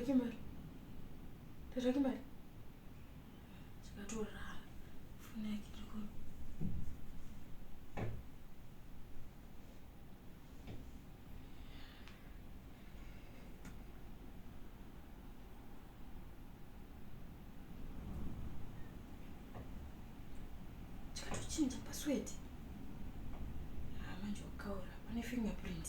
Kimberly. Chikatora. Funeki riko. Chikatochinja password. Manje wakaura pane fingerprint.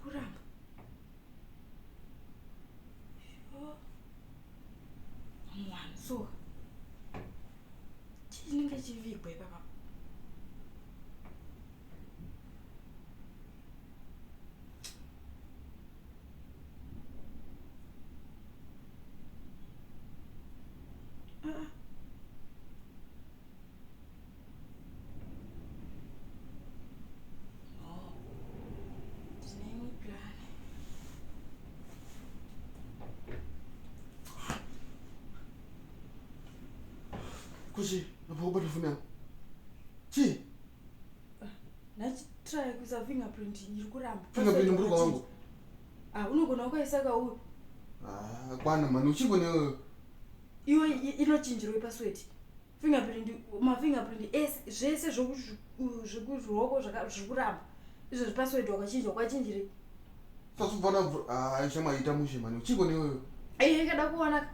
Kuramba. Mwanzo. Chinenge chivigwe baba. Kuchi, hapo bado funa. Chi? Nachi try kuza fingerprint irikuramba. Fingerprint mburuka wangu. Unogona ukaisaka uyu. Kwana mani uchikone Iwe inochinjirwe password. Ma fingerprint zvese zvokuzvoko zvikuramba. Izvo password wakachinjwa kwachinjire. Sasa bana shama ita mushe mani uchikone wewe. Kada kuona.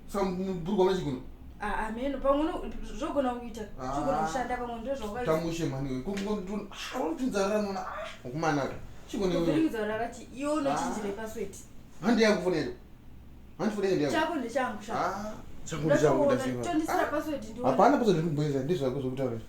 Sam mburuka wachikuno. Ameno pamwe zvogona kuita. Zvogona kushanda pamwe ndozvakaita. Tamushe mani wewe. Kungotu unopinza nona. Kumana. Chikone wewe. Ndikuzwa rakati iwe unochinjire password. Handi yakufonera. Handi fonera ndiyo. Chako ndechangu shaka. Changu ndichangu ndafika. Tondisira password ndiyo. Hapana password ndikumbeza ndizvo zvakuzokutaura.